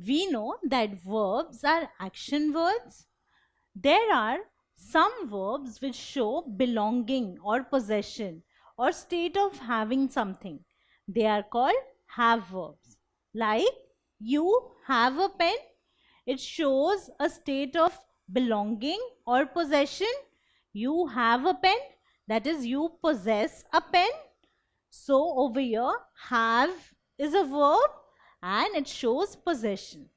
we know that verbs are action words. There are some verbs which show belonging or possession or state of having something. They are called have verbs. Like, you have a pen. It shows a state of belonging or possession. You have a pen, that is, you possess a pen. So over here, have is a verb and it shows possession.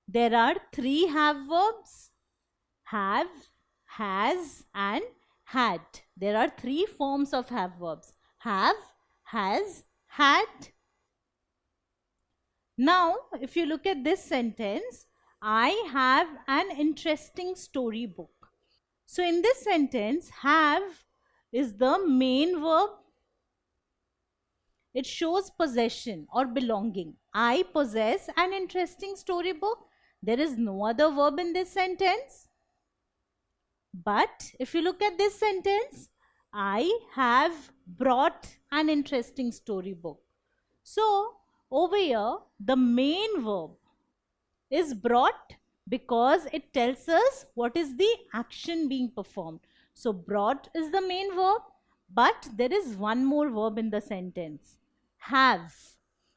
There are three have verbs: have, has, and had. There are three forms of have verbs: have, has, had. Now, if you look at this sentence, I have an interesting storybook. So in this sentence, have is the main verb. It shows possession or belonging. I possess an interesting storybook. There is no other verb in this sentence. But if you look at this sentence, I have brought an interesting storybook. So over here, the main verb is brought because it tells us what is the action being performed. So brought is the main verb, but there is one more verb in the sentence: have.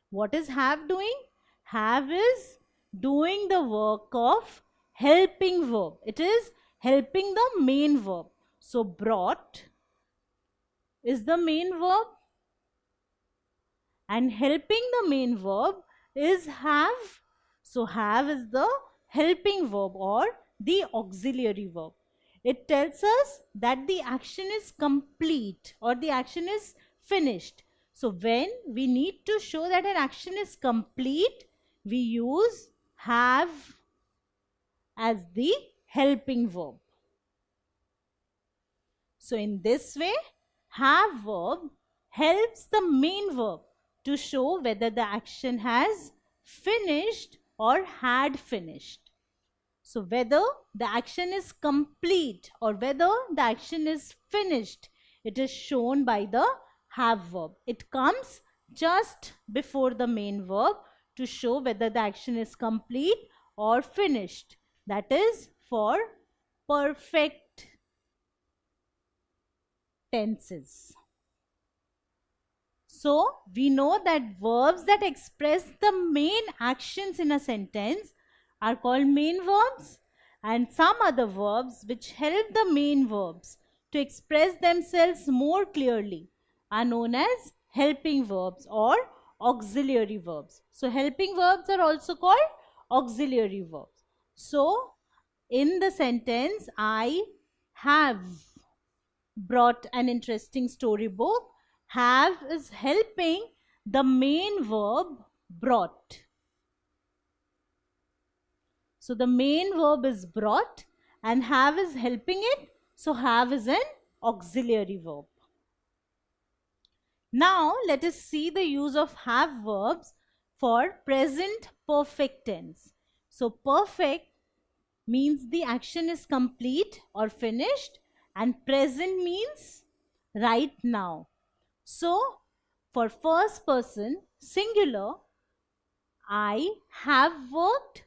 What is have doing? Have is doing the work of helping verb. It is helping the main verb. So brought is the main verb and helping the main verb is have. So have is the helping verb or the auxiliary verb. It tells us that the action is complete or the action is finished. So when we need to show that an action is complete, we use have as the helping verb. So in this way, have verb helps the main verb to show whether the action has finished or had finished. So whether the action is complete or whether the action is finished, it is shown by the have verb. It comes just before the main verb to show whether the action is complete or finished. That is for perfect tenses. So we know that verbs that express the main actions in a sentence are called main verbs, and some other verbs which help the main verbs to express themselves more clearly are known as helping verbs or auxiliary verbs. So helping verbs are also called auxiliary verbs. So in the sentence, I have brought an interesting storybook, have is helping the main verb brought. So the main verb is brought and have is helping it. So have is an auxiliary verb. Now let us see the use of have verbs for present perfect tense. So perfect means the action is complete or finished, and present means right now. So for first person singular, I have worked.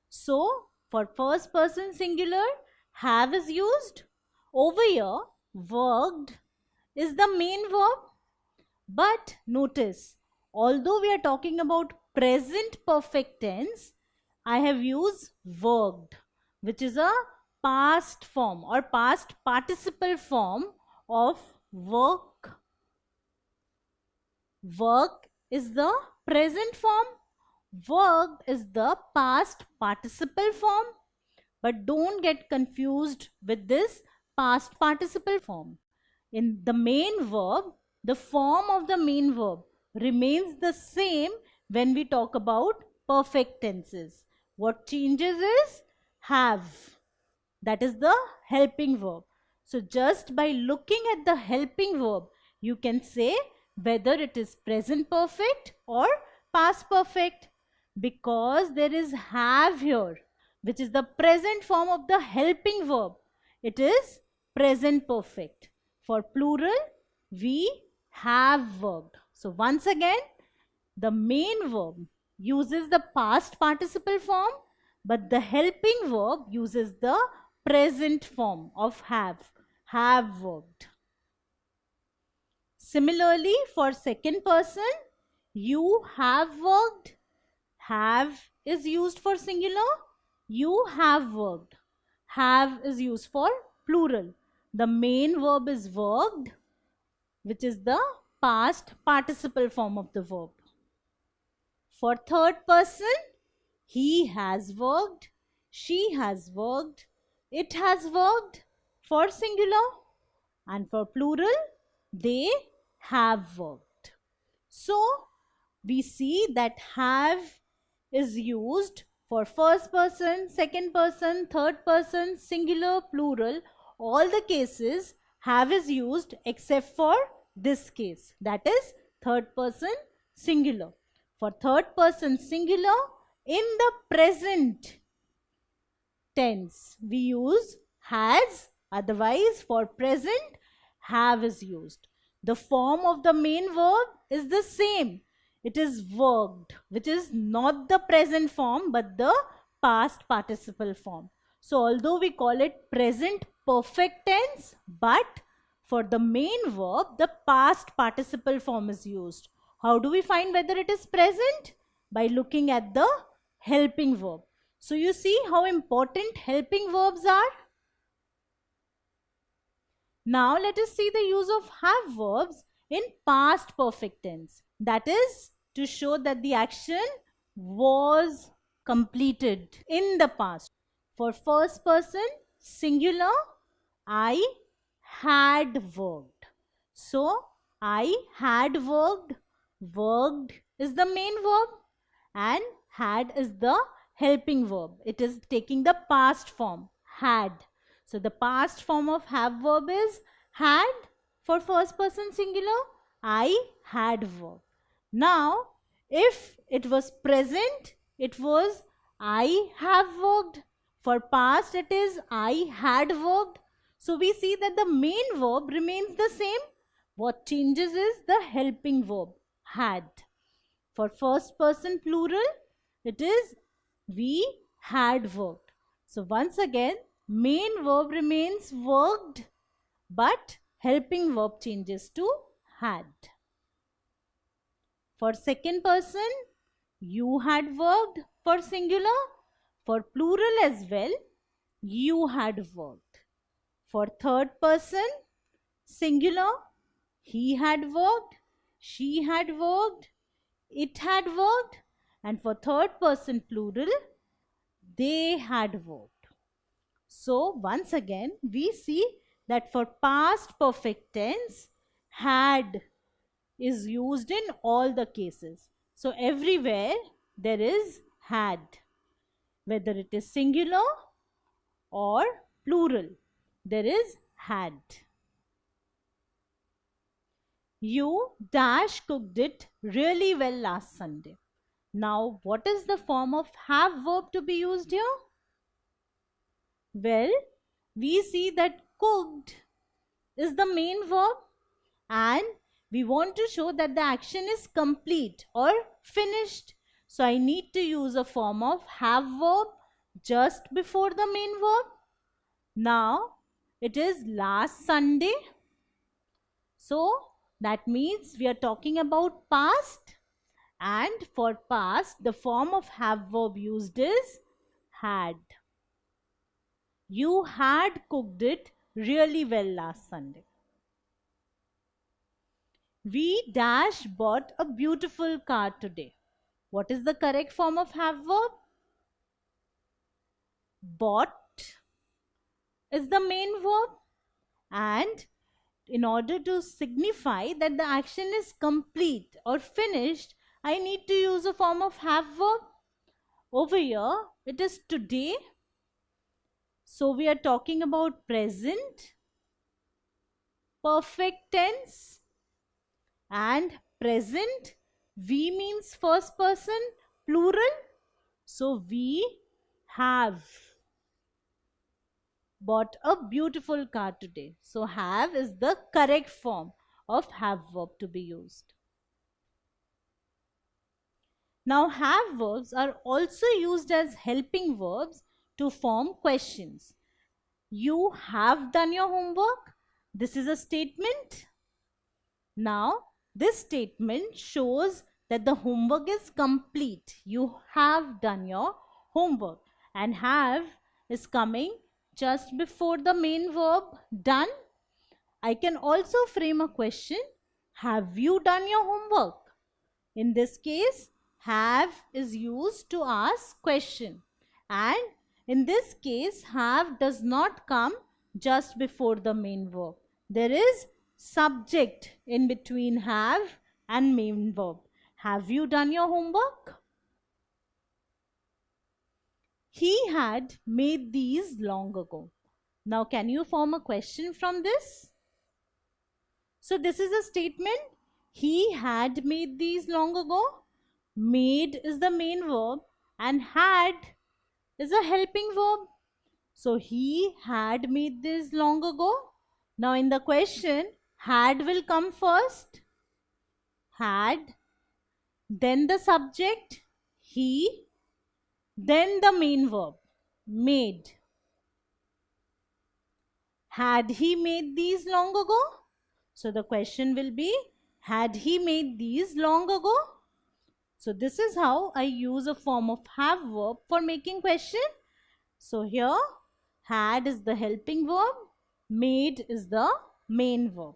So for first person singular, have is used. Over here, worked is the main verb. But notice, although we are talking about present perfect tense, I have used worked, which is a past form or past participle form of work. Work is the present form. Worked is the past participle form. But don't get confused with this past participle form. In the main verb, the form of the main verb remains the same when we talk about perfect tenses. What changes is have. That is the helping verb. So just by looking at the helping verb, you can say whether it is present perfect or past perfect, because there is have here, which is the present form of the helping verb. It is present perfect. For plural, we have worked. So once again, the main verb uses the past participle form, but the helping verb uses the present form of have worked. Similarly, for second person, you have worked. Have is used for singular. You have worked. Have is used for plural. The main verb is worked, which is the past participle form of the verb. For third person, he has worked, she has worked, it has worked for singular, and for plural, they have worked. So, we see that have is used for first person, second person, third person, singular, plural. All the cases have is used except for this case, that is third person singular. For third person singular, in the present tense, we use has, otherwise for present, have is used. The form of the main verb is the same. It is worked, which is not the present form but the past participle form. So although we call it present perfect tense, but for the main verb, the past participle form is used. How do we find whether it is present? By looking at the helping verb. So you see how important helping verbs are. Now let us see the use of have verbs in past perfect tense. That is to show that the action was completed in the past. For first person singular, I had worked. So I had worked. Worked is the main verb and had is the helping verb. It is taking the past form, had. So the past form of have verb is had. For first person singular, I had worked. Now, if it was present, it was I have worked. For past, it is I had worked. So we see that the main verb remains the same. What changes is the helping verb, had. For first person plural, it is we had worked. So once again, main verb remains worked, but helping verb changes to had. For second person, you had worked for singular. For plural as well, you had worked. For third person, singular, he had worked, she had worked, it had worked. And for third person plural, they had worked. So once again, we see that for past perfect tense, had is used in all the cases. So everywhere there is had, whether it is singular or plural, there is had. You dash cooked it really well last Sunday. Now, what is the form of have verb to be used here? Well, we see that cooked is the main verb and we want to show that the action is complete or finished. So I need to use a form of have verb just before the main verb. Now it is last Sunday. So that means we are talking about past, and for past the form of have verb used is had. You had cooked it really well last Sunday. We dash bought a beautiful car today. What is the correct form of have verb? Bought is the main verb, and in order to signify that the action is complete or finished, I need to use a form of have verb. Over here, it is today. So we are talking about present, perfect tense, and present, we means first person, plural. So we have bought a beautiful car today. So have is the correct form of have verb to be used. Now, have verbs are also used as helping verbs to form questions. You have done your homework. This is a statement. Now, this statement shows that the homework is complete. You have done your homework. And have is coming just before the main verb done. I can also frame a question. Have you done your homework? In this case, have is used to ask question. And in this case, have does not come just before the main verb. There is subject in between have and main verb. Have you done your homework? He had made these long ago. Now, can you form a question from this? So, this is a statement. He had made these long ago. Made is the main verb and had is a helping verb. So, he had made this long ago. Now, in the question, had will come first. Had, then the subject, he, then the main verb, made. Had he made these long ago? So, the question will be, had he made these long ago? So, this is how I use a form of have verb for making question. So, here had is the helping verb, made is the main verb.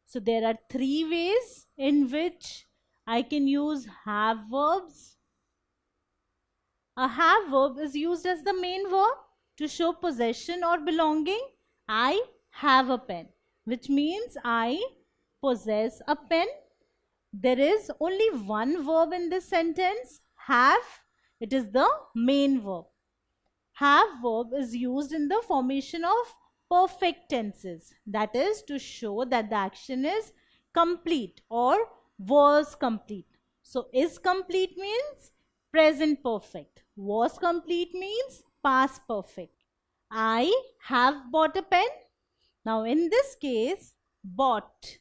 So, there are three ways in which I can use have verbs. A have verb is used as the main verb to show possession or belonging. I have a pen, which means I possess a pen. There is only one verb in this sentence, have. It is the main verb. Have verb is used in the formation of perfect tenses. That is to show that the action is complete or was complete. So, is complete means present perfect. Was complete means past perfect. I have bought a pen. Now, in this case, bought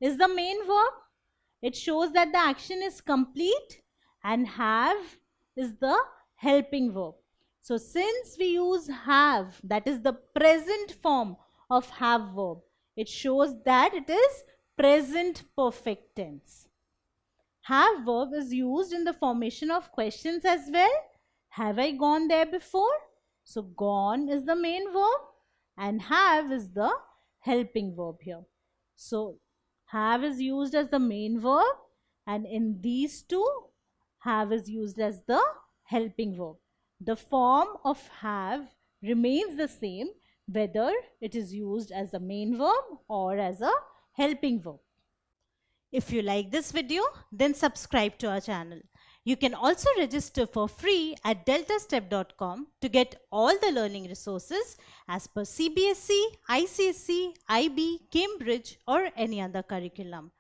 is the main verb. It shows that the action is complete, and have is the helping verb. So, since we use have, that is the present form of have verb, it shows that it is present perfect tense. Have verb is used in the formation of questions as well. Have I gone there before? So, gone is the main verb and have is the helping verb here. So, have is used as the main verb, and in these two, have is used as the helping verb. The form of have remains the same whether it is used as a main verb or as a helping verb. If you like this video, then subscribe to our channel. You can also register for free at deltastep.com to get all the learning resources as per CBSE, ICSE, IB, Cambridge or any other curriculum.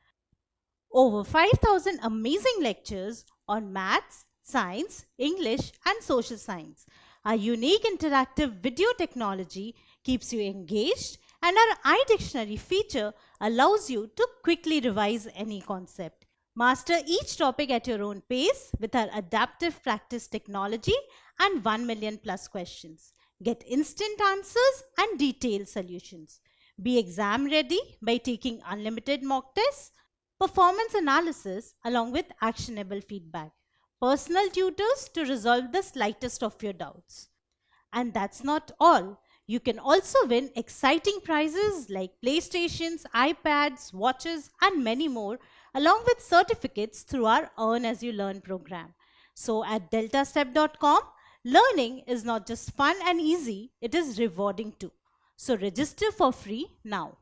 Over 5,000 amazing lectures on maths, science, English and social science. Our unique interactive video technology keeps you engaged, and our iDictionary feature allows you to quickly revise any concept. Master each topic at your own pace with our adaptive practice technology and 1 million plus questions. Get instant answers and detailed solutions. Be exam ready by taking unlimited mock tests, performance analysis along with actionable feedback, personal tutors to resolve the slightest of your doubts. And that's not all. You can also win exciting prizes like PlayStations, iPads, watches and many more, along with certificates through our Earn As You Learn program. So at deltastep.com, learning is not just fun and easy, it is rewarding too. So register for free now.